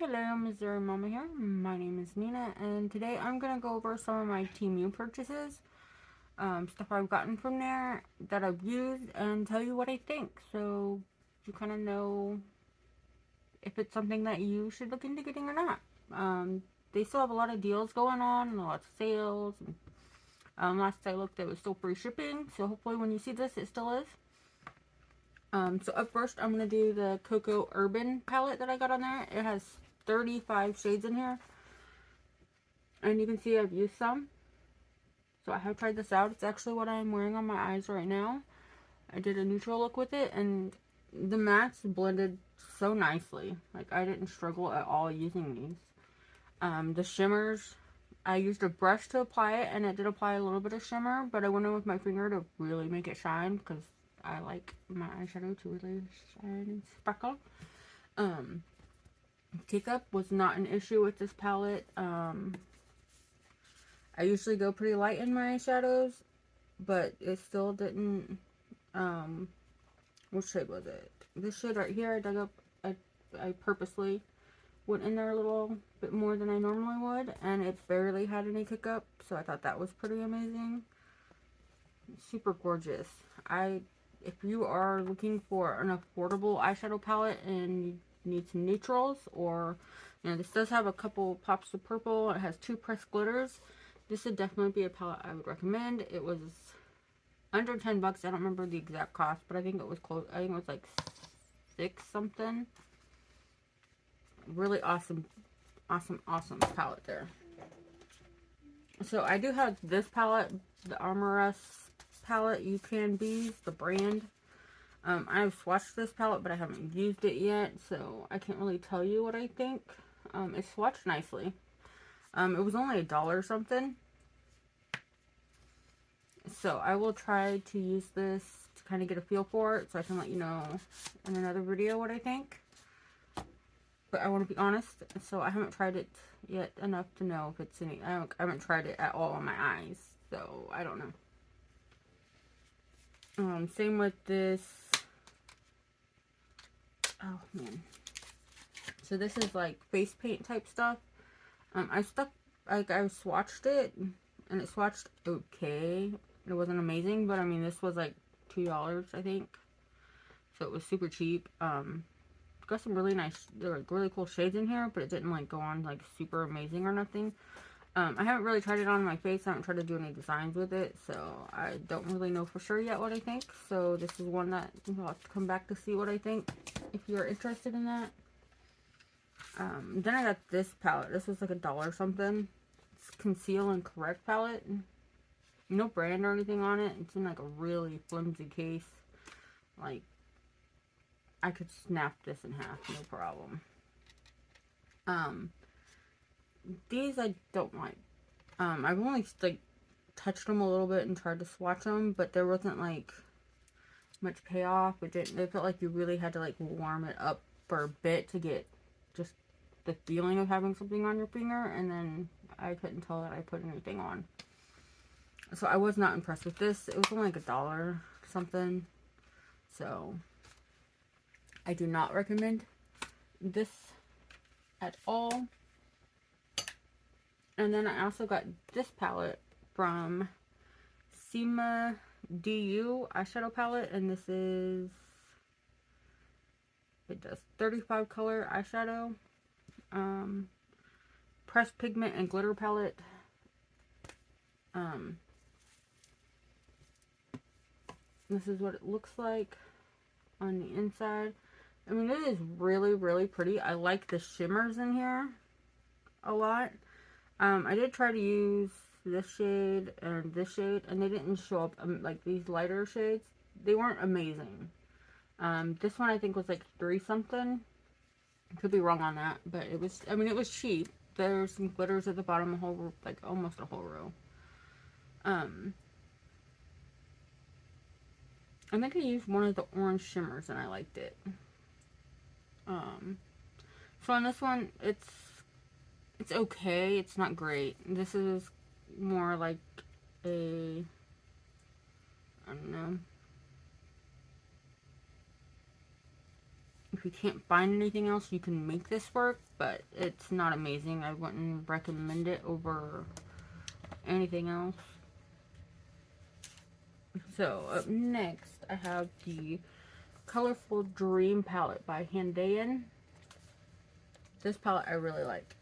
Hello, Missouri Mama here. My name is Nina, and today I'm going to go over some of my Temu purchases, stuff I've gotten from there that I've used, and tell you what I think, so you kind of know if it's something that you should look into getting or not. They still have a lot of deals going on, and a lot of sales. Last I looked, it was still free shipping, so hopefully when you see this, it still is. So up first, I'm going to do the Cocoa Urban palette that I got on there. It has 35 shades in here. And you can see I've used some. So I have tried this out. It's actually what I'm wearing on my eyes right now. I did a neutral look with it, and the mattes blended so nicely. Like, I didn't struggle at all using these. The shimmers, I used a brush to apply it, and it did apply a little bit of shimmer, but I went in with my finger to really make it shine, because I like my eyeshadow to really shine and sparkle. Take up was not an issue with this palette. I usually go pretty light in my eyeshadows, but it still didn't, what shade was it? This shade right here, I dug up, I purposely went in there a little bit more than I normally would, and it barely had any kick up, so I thought that was pretty amazing. Super gorgeous. If you are looking for an affordable eyeshadow palette and you need some neutrals, or, this does have a couple pops of purple, it has 2 pressed glitters. This would definitely be a palette I would recommend. It was under 10 bucks. I don't remember the exact cost, but I think it was close. I think it was like 6 something. Really awesome palette there. So I do have this palette, the Armorous palette, You Can Bees, the brand. I've swatched this palette, but I haven't used it yet, so I can't really tell you what I think. It's swatched nicely. It was only $1 something. So I will try to use this to kind of get a feel for it, so I can let you know in another video what I think. But I want to be honest, so I haven't tried it yet enough to know if it's any. I haven't tried it at all on my eyes, so I don't know. Same with this. Oh man. So this is like face paint type stuff. I swatched it, and it swatched okay. It wasn't amazing, but I mean, this was like $2, I think. So it was super cheap. Got some really nice, really cool shades in here, but it didn't like go on like super amazing or nothing. I haven't really tried it on my face. I haven't tried to do any designs with it, so I don't really know for sure yet what I think. So this is one that you'll have to come back to see what I think if you're interested in that. Then I got this palette. This was like $1 something. It's Conceal and Correct palette. No brand or anything on it. It's in like a really flimsy case. Like, I could snap this in half, no problem. These I don't like. I've only like touched them a little bit and tried to swatch them, but there wasn't like much payoff. It felt like you really had to like warm it up for a bit to get just the feeling of having something on your finger, and then I couldn't tell that I put anything on. So I was not impressed with this. It was only like $1 something. So I do not recommend this at all. And then I also got this palette from Sima DU eyeshadow palette, and this is, it does 35 color eyeshadow, pressed pigment and glitter palette. This is what it looks like on the inside. I mean, it is really, really pretty. I like the shimmers in here a lot. I did try to use this shade and this shade, and they didn't show up, like these lighter shades. They weren't amazing. This one I think was like 3 something. Could be wrong on that, but it was, I mean, it was cheap. There's some glitters at the bottom, like almost a whole row. I think I used one of the orange shimmers and I liked it. So on this one, it's okay. It's not great. This is more like a, I don't know. if you can't find anything else, you can make this work, but it's not amazing. I wouldn't recommend it over anything else. So, up next, I have the Colorful Dream palette by Handayan. This palette I really like.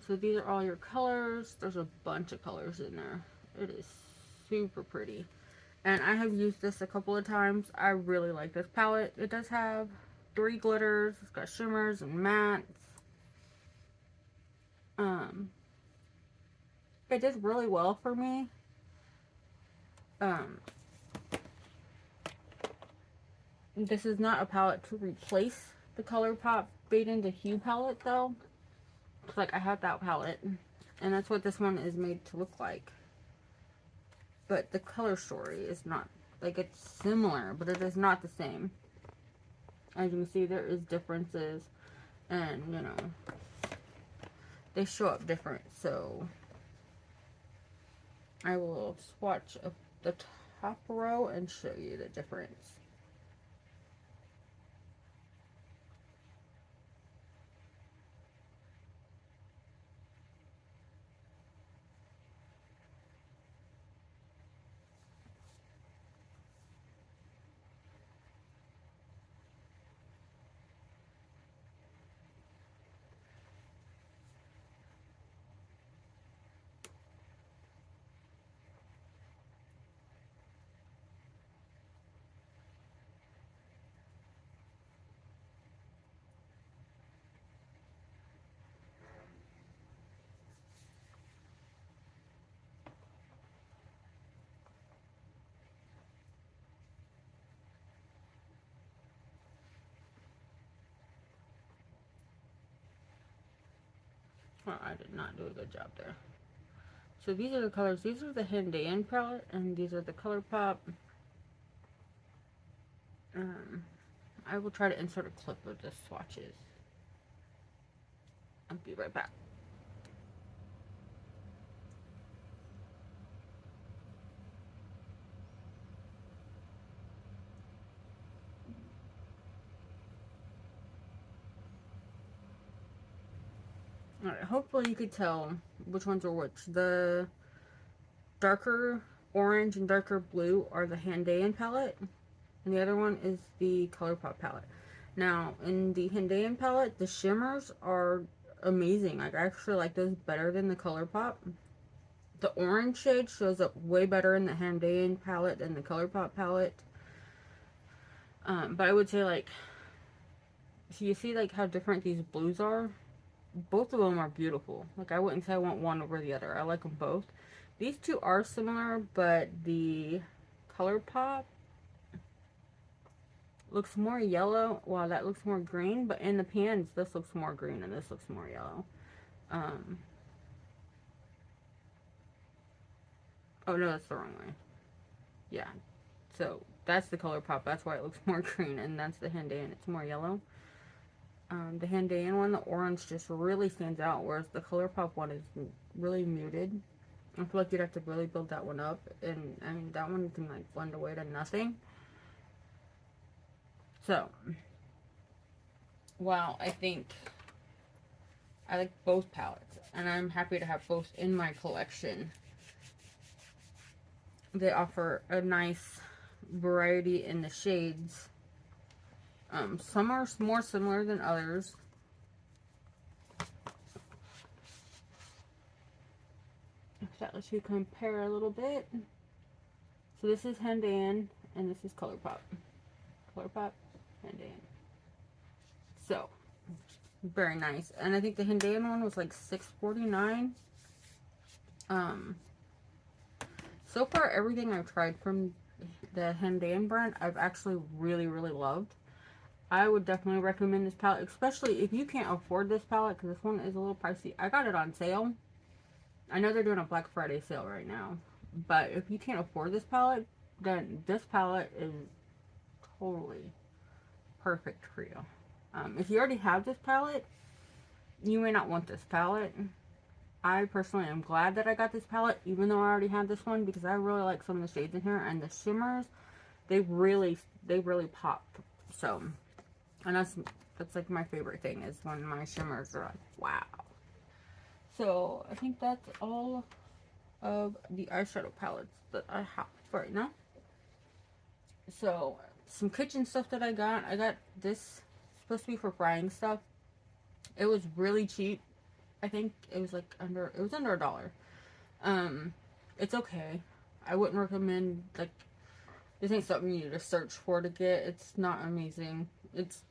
So these are all your colors. There's a bunch of colors in there. It is super pretty. And I have used this a couple of times. I really like this palette. It does have 3 glitters. It's got shimmers and mattes. It did really well for me. This is not a palette to replace the ColourPop Fade into Hue palette though. Like, I have that palette, and that's what this one is made to look like. But the color story is not, like, it's similar, but it is not the same. As you can see, there is differences, and, you know, they show up different. So, I will swatch up the top row and show you the difference. Well, I did not do a good job there. So these are the colors. These are the Handayan palette, and these are the ColourPop. I will try to insert a clip of the swatches. I'll be right back. Alright, hopefully you could tell which ones are which. The darker orange and darker blue are the Handayan palette, and the other one is the ColourPop palette. Now, in the Handayan palette, the shimmers are amazing. Like, I actually like those better than the ColourPop. The orange shade shows up way better in the Handayan palette than the ColourPop palette. But I would say, like, so you see, like, how different these blues are? Both of them are beautiful. Like, I wouldn't say I want one over the other. I like them both. These two are similar, but the ColourPop looks more yellow, while that looks more green. But in the pans, this looks more green and this looks more yellow. Oh no, that's the wrong way. Yeah, so that's the ColourPop. That's why it looks more green, and that's the Handayan. It's more yellow. The Handayan one, the orange just really stands out, whereas the ColourPop one is really muted. I feel like you'd have to really build that one up, and I mean, that one can like blend away to nothing. So, while I think I like both palettes, and I'm happy to have both in my collection, they offer a nice variety in the shades. Some are more similar than others. If that lets you compare a little bit. So this is Handayan, and this is ColourPop. ColourPop, Handayan. So, very nice. And I think the Handayan one was like $6.49. So far, everything I've tried from the Handayan brand, I've actually really, really loved. I would definitely recommend this palette, especially if you can't afford this palette, because this one is a little pricey. I got it on sale. I know they're doing a Black Friday sale right now, but if you can't afford this palette, then this palette is totally perfect for you. If you already have this palette, you may not want this palette. I personally am glad that I got this palette, even though I already had this one, because I really like some of the shades in here, and the shimmers, they really pop. So, And that's like my favorite thing, is when my shimmers are like, wow. So I think that's all of the eyeshadow palettes that I have right now. So some kitchen stuff that I got this, supposed to be for frying stuff. It was really cheap. I think it was like under $1. It's okay. I wouldn't recommend, like, this ain't something you need to search for to get. It's not amazing. It's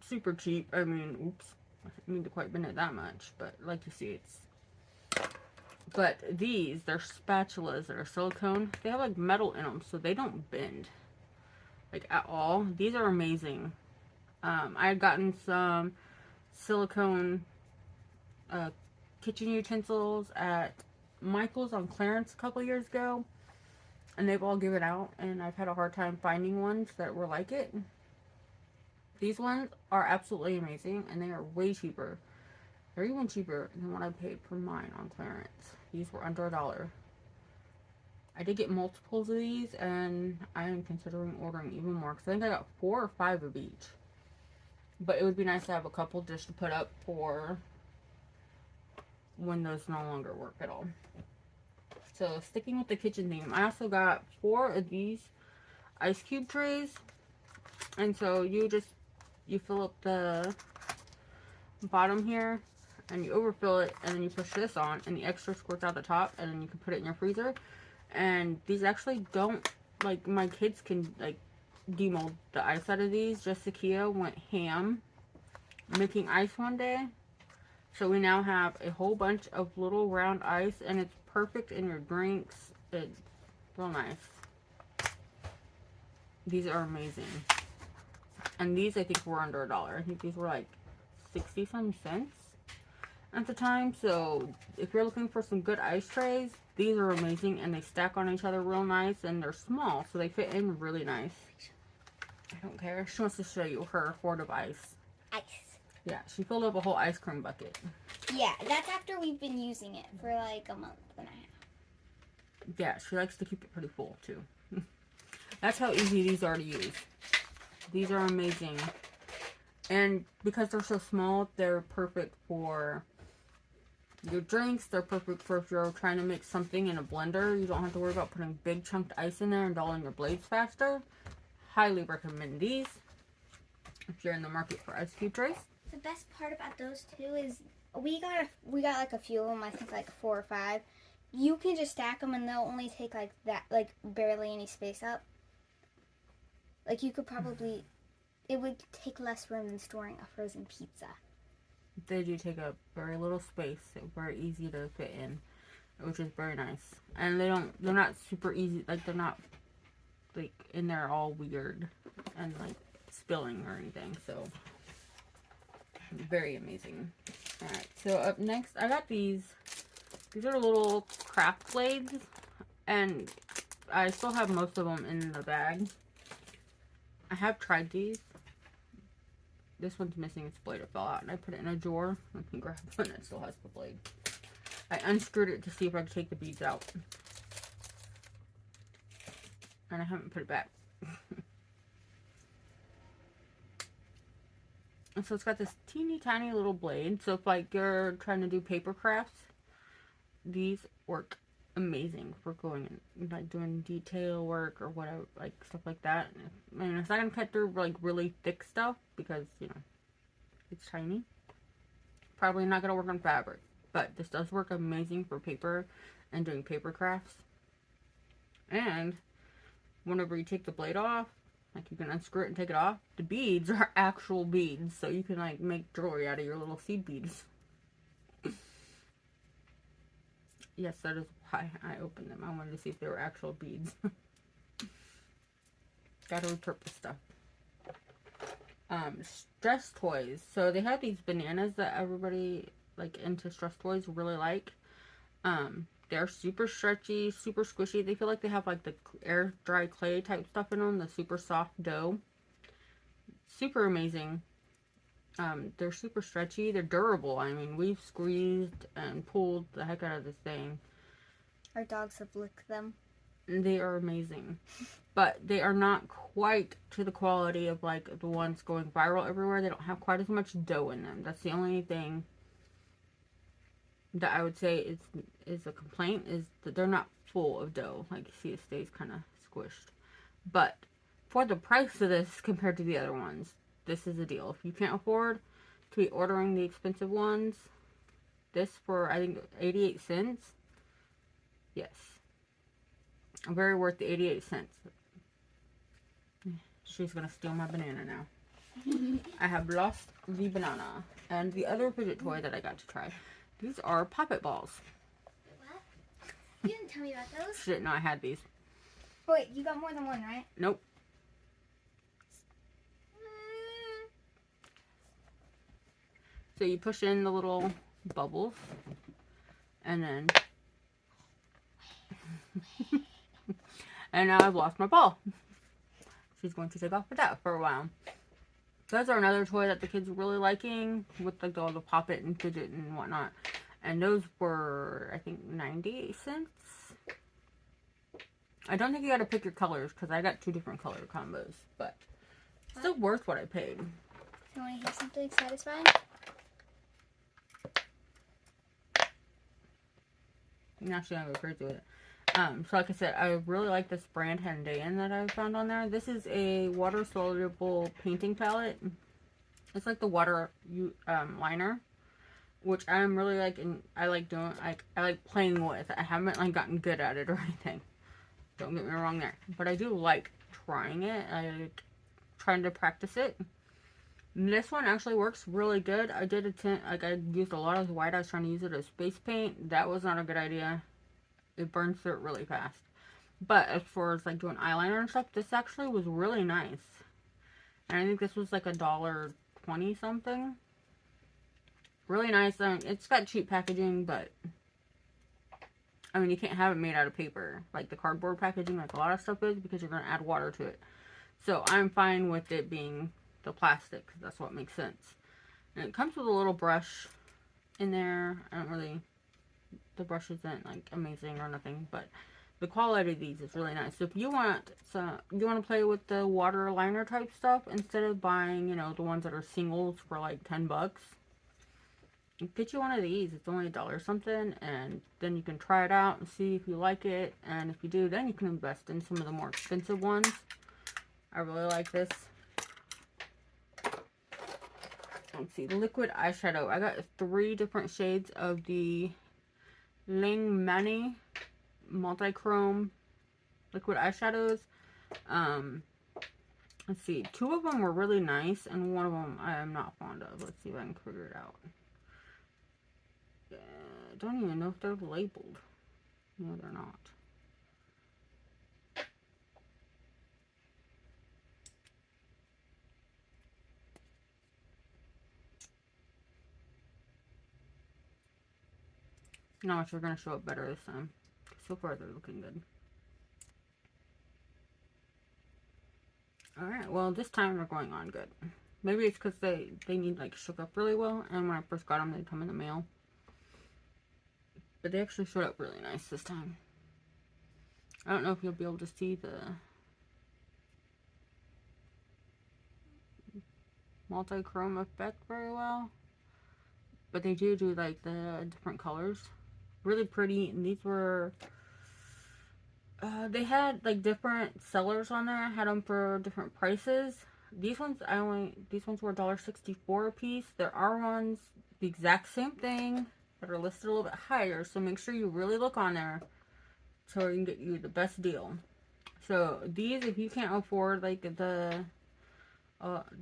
super cheap. I mean, oops, I didn't mean to quite bend it that much, but like you see, it's. But these, they're spatulas that are silicone. They have like metal in them, so they don't bend, like, at all. These are amazing. I had gotten some silicone kitchen utensils at Michael's on clearance a couple years ago, and they've all given out, and I've had a hard time finding ones that were like it. These ones are absolutely amazing, and they are way cheaper. They're even cheaper than what I paid for mine on clearance. These were under $1. I did get multiples of these, and I am considering ordering even more, because I think I got 4 or 5 of each. But it would be nice to have a couple just to put up for when those no longer work at all. So sticking with the kitchen theme, I also got 4 of these ice cube trays. And so you fill up the bottom here, and you overfill it, and then you push this on, and the extra squirts out the top, and then you can put it in your freezer. And these actually don't, like, my kids can, like, demold the ice out of these. Jessica went ham making ice one day. So we now have a whole bunch of little round ice, and it's perfect in your drinks. It's real nice. These are amazing. And these, I think, were under $1. I think these were like 60-some cents at the time. So if you're looking for some good ice trays, these are amazing, and they stack on each other real nice, and they're small, so they fit in really nice. I don't care. She wants to show you her hoard of ice. Ice. Yeah, she filled up a whole ice cream bucket. Yeah, that's after we've been using it for like a month and a half. Yeah, she likes to keep it pretty full, too. That's how easy these are to use. These are amazing. And because they're so small, they're perfect for your drinks. They're perfect for if you're trying to make something in a blender. You don't have to worry about putting big chunked ice in there and dulling your blades faster. Highly recommend these if you're in the market for ice cube trays. The best part about those two is we got like a few of them. I think like 4 or 5. You can just stack them, and they'll only take like that, like barely any space up. Like you could probably, it would take less room than storing a frozen pizza. They do take up very little space. They're very easy to fit in, which is very nice. And they're not super easy. Like, they're not like in there all weird and like spilling or anything. So very amazing. Alright, so up next, I got these. These are little craft blades, and I still have most of them in the bag. I have tried these. This one's missing its blade. It fell out, and I put it in a drawer. I can grab one that still has the blade. I unscrewed it to see if I could take the beads out, and I haven't put it back. And so it's got this teeny tiny little blade. So if like you're trying to do paper crafts, these work amazing for going and like doing detail work or whatever, like stuff like that. I mean, it's not gonna cut through like really thick stuff because, you know, it's tiny. Probably not gonna work on fabric, but this does work amazing for paper and doing paper crafts. And whenever you take the blade off, like, you can unscrew it and take it off. The beads are actual beads, so you can like make jewelry out of your little seed beads. Yes, that is why I opened them. I wanted to see if they were actual beads. Gotta repurpose stuff. Stress toys. So they have these bananas that everybody like into stress toys really like. They're super stretchy, super squishy. They feel like they have like the air dry clay type stuff in them, the super soft dough. Super amazing. They're super stretchy. They're durable. I mean, we've squeezed and pulled the heck out of this thing. Our dogs have licked them. They are amazing. but they are not quite to the quality of like the ones going viral everywhere. They don't have quite as much dough in them. That's the only thing that I would say is a complaint, is that they're not full of dough. Like you see, it stays kind of squished. But for the price of this compared to the other ones, this is a deal. If you can't afford to be ordering the expensive ones, this for, I think, 88 cents. Yes. Very worth the 88 cents. She's going to steal my banana now. I have lost the banana. And the other fidget toy that I got to try. These are poppet balls. What? You didn't tell me about those. She didn't know I had these. Wait, you got more than one, right? Nope. So you push in the little bubbles. And then... and now I've lost my ball. She's going to take off with that for a while. Those are another toy that the kids are really liking, with like all the poppet and fidget and whatnot. And those were, I think, 98 cents. I don't think you gotta pick your colors, because I got 2 different color combos. But still worth what I paid. You want to hear something satisfying? Now she's gonna go crazy with it. So like I said, I really like this brand Hendayan that I found on there. This is a water soluble painting palette. It's like the water liner, which I'm really like, and I like doing, I like playing with. I haven't like gotten good at it or anything. Don't get me wrong there, but I do like trying it. I like trying to practice it. And this one actually works really good. I did attempt, like I used a lot of white. I was trying to use it as space paint. That was not a good idea. It burns through it really fast. But as far as like doing eyeliner and stuff, this actually was really nice. And I think this was like $1.20 something. Really nice. It's got cheap packaging, but I mean, you can't have it made out of paper like the cardboard packaging, like a lot of stuff is, because you're going to add water to it. So I'm fine with it being the plastic, because that's what makes sense. And it comes with a little brush in there. I don't really, the brush isn't like amazing or nothing, but the quality of these is really nice. So if you want to play with the water liner type stuff, instead of buying, you know, the ones that are singles for like 10 bucks, get you one of these. It's only $1 something, and then you can try it out and see if you like it. And if you do, then you can invest in some of the more expensive ones. I really like this. Let's see, liquid eyeshadow. I got 3 different shades of the Ling Mani multi-chrome liquid eyeshadows. Let's see, 2 of them were really nice, and 1 of them I am not fond of. Let's see if I can figure it out. I don't even know if they're labeled. No, they're not. No, they're going to show up better this time. So far, they're looking good. Alright, well, this time they're going on good. Maybe it's because they need, like, shook up really well. And when I first got them, they'd come in the mail. But they actually showed up really nice this time. I don't know if you'll be able to see the multi-chrome effect very well. But they do like the different colors. Really pretty. And these were... they had like different sellers on there. I had them for different prices. These ones were $1.64 a piece. There are ones the exact same thing that are listed a little bit higher, so make sure you really look on there so we can get you the best deal. So these, if you can't afford like the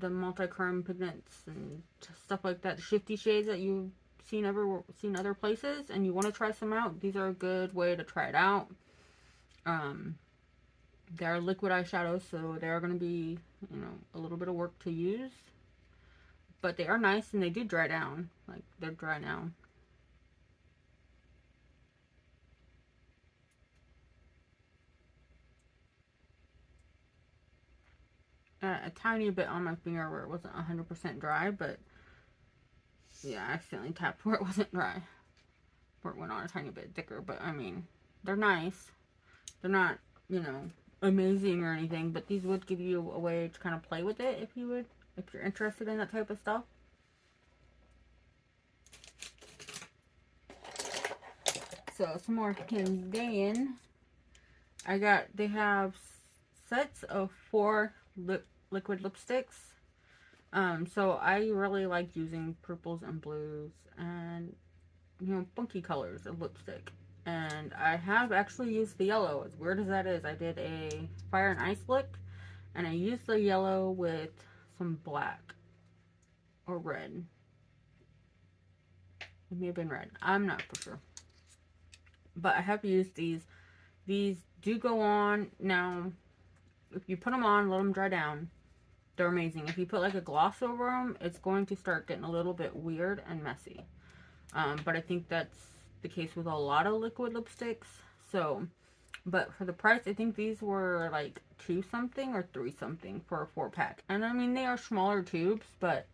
multi-chrome pigments and stuff like that, shifty shades that you've seen other places, and you want to try some out, these are a good way to try it out. They're liquid eyeshadows, so they're going to be, you know, a little bit of work to use, but they are nice, and they do dry down. Like, they're dry now. A tiny bit on my finger where it wasn't 100% dry, but yeah, I accidentally tapped where it wasn't dry, where it went on a tiny bit thicker. But I mean, they're nice. They're not, you know, amazing or anything, but these would give you a way to kind of play with it if you're interested in that type of stuff. So some more Canadian. They have sets of 4 liquid lipsticks. So I really like using purples and blues and, you know, funky colors of lipstick. And I have actually used the yellow. As weird as that is, I did a fire and ice look, and I used the yellow with some black or red. It may have been red. I'm not for sure. But I have used these. These do go on. Now, if you put them on, let them dry down, they're amazing. If you put like a gloss over them, it's going to start getting a little bit weird and messy. But I think that's the case with a lot of liquid lipsticks. So, but for the price, I think these were like 2 something or 3 something for a 4-pack. And I mean, they are smaller tubes, but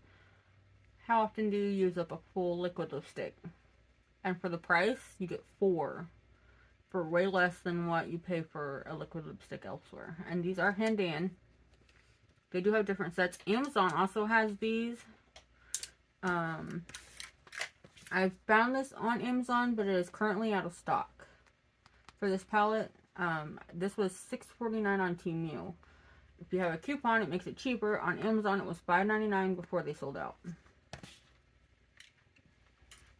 how often do you use up a full liquid lipstick? And for the price, you get 4 for way less than what you pay for a liquid lipstick elsewhere. And these are hand-in. They do have different sets. Amazon also has these. I found this on Amazon, but it is currently out of stock for this palette. This was $6.49 on Temu. If you have a coupon, it makes it cheaper. On Amazon, it was $5.99 before they sold out.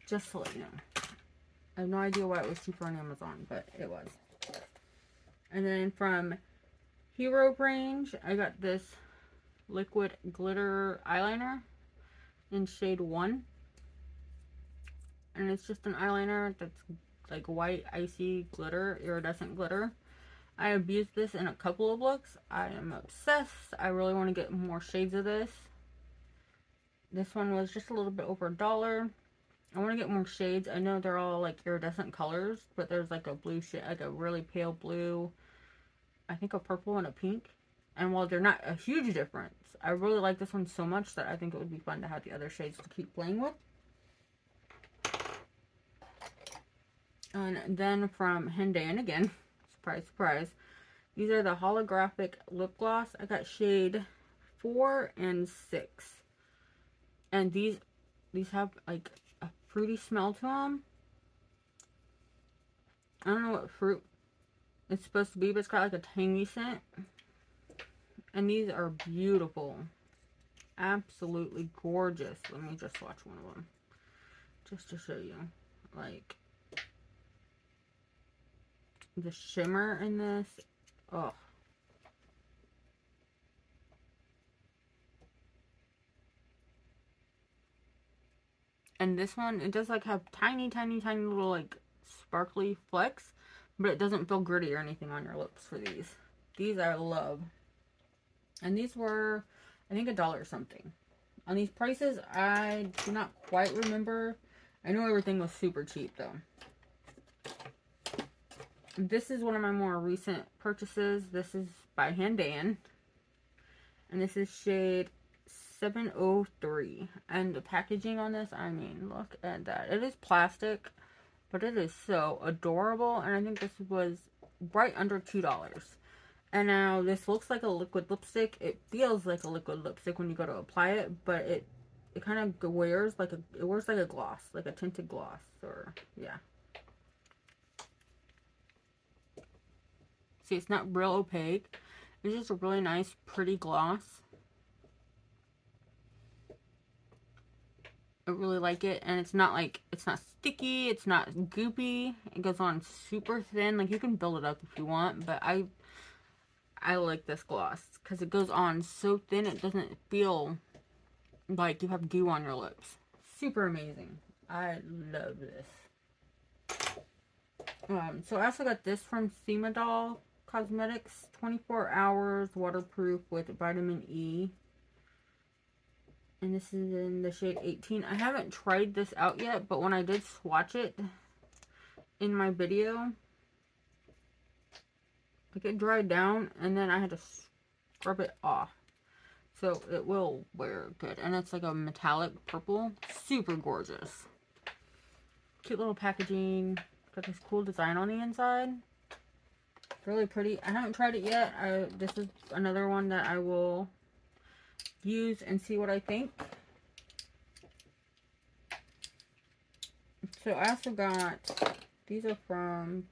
Just to let you know. I have no idea why it was cheaper on Amazon, but it was. And then from Hero Range, I got this liquid glitter eyeliner in shade 1. And it's just an eyeliner that's like white, icy glitter, iridescent glitter. I have used this in a couple of looks. I am obsessed. I really want to get more shades of this. This one was just a little bit over $1. I want to get more shades. I know they're all like iridescent colors, but there's like a blue shade, like a really pale blue, I think a purple and a pink. And while they're not a huge difference, I really like this one so much that I think it would be fun to have the other shades to keep playing with. And then from Hendan again, surprise, surprise, these are the holographic lip gloss. I got shade 4 and 6. And these have like a fruity smell to them. I don't know what fruit it's supposed to be, but it's got like a tangy scent. And these are beautiful. Absolutely gorgeous. Let me just swatch one of them. Just to show you. Like, the shimmer in this. Oh. And this one, it does like have tiny, tiny, tiny little like sparkly flecks. But it doesn't feel gritty or anything on your lips for these. These I love. And these were, I think, $1 something. On these prices, I do not quite remember. I know everything was super cheap though. This is one of my more recent purchases. This is by Hendan. And this is shade 703. And the packaging on this, I mean, look at that. It is plastic, but it is so adorable. And I think this was right under $2. And now this looks like a liquid lipstick. It feels like a liquid lipstick when you go to apply it, but it kind of wears like a gloss, like a tinted gloss, or yeah. See, it's not real opaque. It's just a really nice, pretty gloss. I really like it, and it's not sticky, it's not goopy. It goes on super thin. Like, you can build it up if you want, but I like this gloss because it goes on so thin it doesn't feel like you have goo on your lips. Super amazing. I love this. So I also got this from Semadol Cosmetics, 24 hours waterproof with vitamin E. And this is in the shade 18. I haven't tried this out yet, but when I did swatch it in my video, like, it dried down and then I had to scrub it off. So it will wear good. And it's like a metallic purple. Super gorgeous. Cute little packaging. Got this cool design on the inside. Really pretty. I haven't tried it yet. This is another one that I will use and see what I think. So I also got, these are from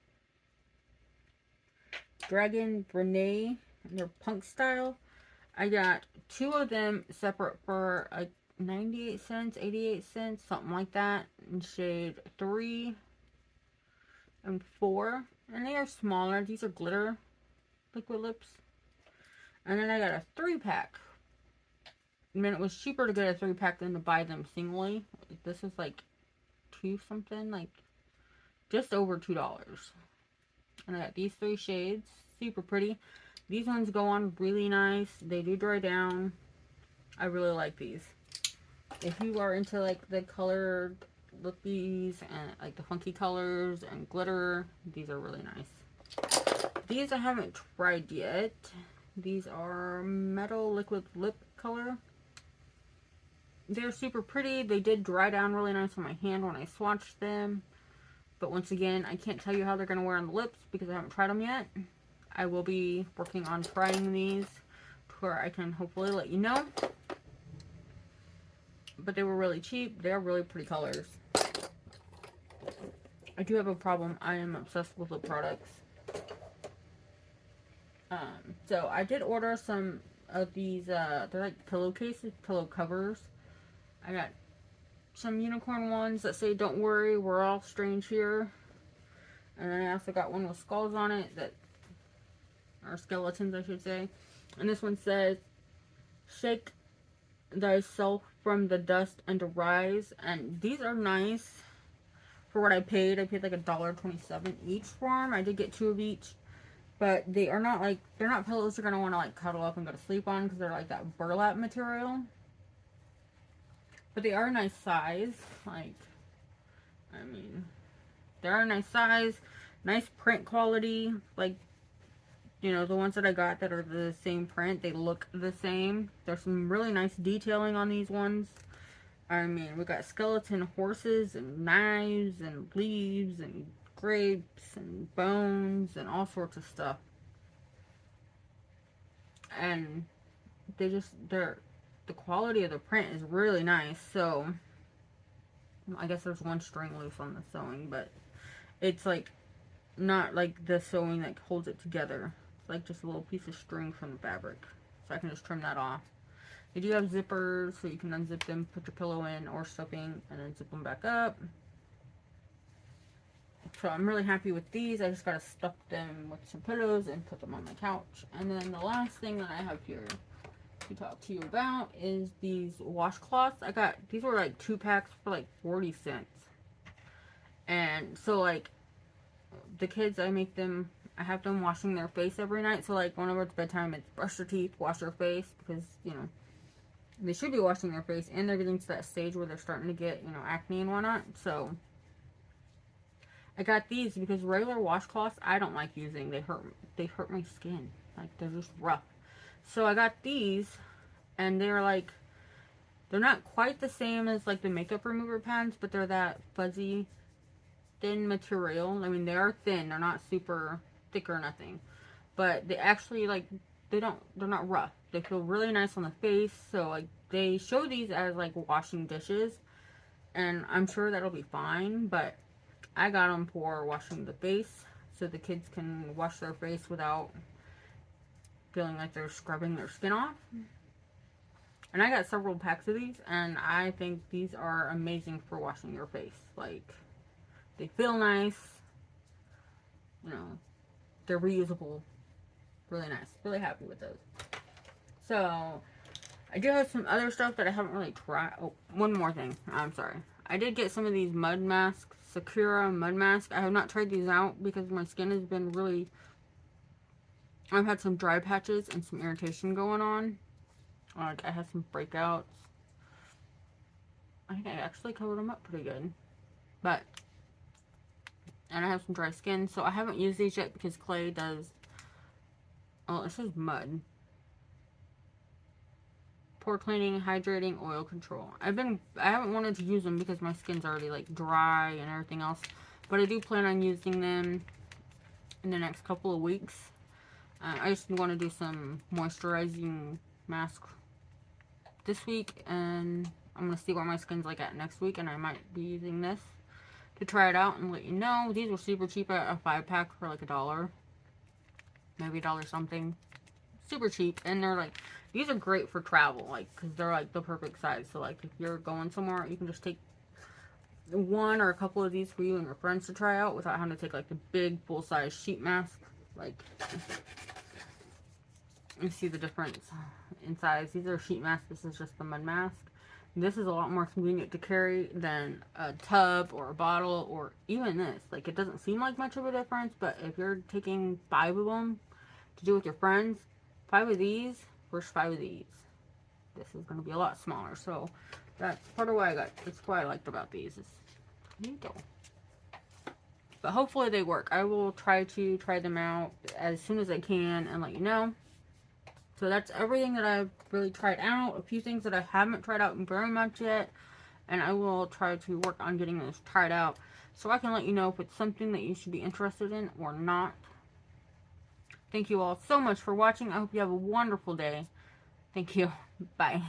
Dragon Brene, and they're punk style. I got 2 of them separate for like 98 cents, 88 cents, something like that, in shade 3 and 4. And they are smaller. These are glitter liquid lips. And then I got a 3-pack. I mean, it was cheaper to get a 3-pack than to buy them singly. This is like 2 something, like just over $2. And I got these 3 shades. Super pretty. These ones go on really nice. They do dry down. I really like these. If you are into like the colored lippies and like the funky colors and glitter, these are really nice. These I haven't tried yet. These are metal liquid lip color. They're super pretty. They did dry down really nice on my hand when I swatched them. But once again, I can't tell you how they're going to wear on the lips because I haven't tried them yet. I will be working on trying these to where I can hopefully let you know. But they were really cheap. They're really pretty colors. I do have a problem. I am obsessed with lip products. So I did order some of these, they're like pillowcases, pillow covers. I got some unicorn ones that say, "Don't worry, we're all strange here." And then I also got one with skulls on it, that are skeletons, I should say. And this one says, "Shake thyself from the dust and arise." And these are nice for what I paid. I paid like $1.27 each for them. I did get 2 of each. But they are not like, they're not pillows you're going to want to like cuddle up and go to sleep on, because they're like that burlap material. But they are a nice size. Like, I mean, they are a nice size. Nice print quality. Like, you know, the ones that I got that are the same print, they look the same. There's some really nice detailing on these ones. I mean, we got skeleton horses and knives and leaves and grapes and bones and all sorts of stuff. And the quality of the print is really nice. So I guess there's one string loose on the sewing, but it's like not like the sewing that holds it together. It's like just a little piece of string from the fabric. So I can just trim that off. They do have zippers, so you can unzip them, put your pillow in or stuffing, and then zip them back up. So I'm really happy with these. I just gotta stuff them with some pillows and put them on my couch. And then the last thing that I have here to talk to you about is these washcloths. I got, these were like 2 packs for like 40 cents. And so like the kids, I have them washing their face every night. So like whenever it's bedtime, it's brush your teeth, wash your face, because, you know, they should be washing their face, and they're getting to that stage where they're starting to get, you know, acne and whatnot. So I got these because regular washcloths I don't like using. They hurt my skin. Like, they're just rough. So I got these, and they're like, they're not quite the same as like the makeup remover pads, but they're that fuzzy thin material. I mean, they are thin. They're not super thick or nothing, but they actually, like, they're not rough. They feel really nice on the face. So like, they show these as like washing dishes, and I'm sure that'll be fine, but I got them for washing the face, so the kids can wash their face without feeling like they're scrubbing their skin off. And I got several packs of these, and I think these are amazing for washing your face. Like, they feel nice, you know, they're reusable, really nice. Really happy with those. So I do have some other stuff that I haven't really tried. Oh, one more thing. I'm sorry. I did get some of these mud masks, Sakura mud mask. I have not tried these out because my skin has been really, I've had some dry patches and some irritation going on. Like, I had some breakouts. I think I actually covered them up pretty good. But, and I have some dry skin, so I haven't used these yet because Clay does, oh, it says mud. Pore cleaning, hydrating, oil control. I haven't wanted to use them because my skin's already like dry and everything else, but I do plan on using them in the next couple of weeks. I just want to do some moisturizing mask this week, and I'm going to see what my skin's like at next week, and I might be using this to try it out and let you know. These were super cheap at a 5-pack for like $1, maybe $1 something. Super cheap, and they're like, these are great for travel, like, because they're like the perfect size. So like if you're going somewhere, you can just take one or a couple of these for you and your friends to try out without having to take like the big full-size sheet mask. Like, you see the difference in size. These are sheet masks. This is just the mud mask. This is a lot more convenient to carry than a tub or a bottle or even this. Like, it doesn't seem like much of a difference, but if you're taking 5 of them to do with your friends, 5 of these versus 5 of these, this is going to be a lot smaller. So that's part of why that's what I liked about these. Is neato. But hopefully they work. I will try them out as soon as I can and let you know. So that's everything that I've really tried out. A few things that I haven't tried out very much yet. And I will try to work on getting those tried out, so I can let you know if it's something that you should be interested in or not. Thank you all so much for watching. I hope you have a wonderful day. Thank you. Bye.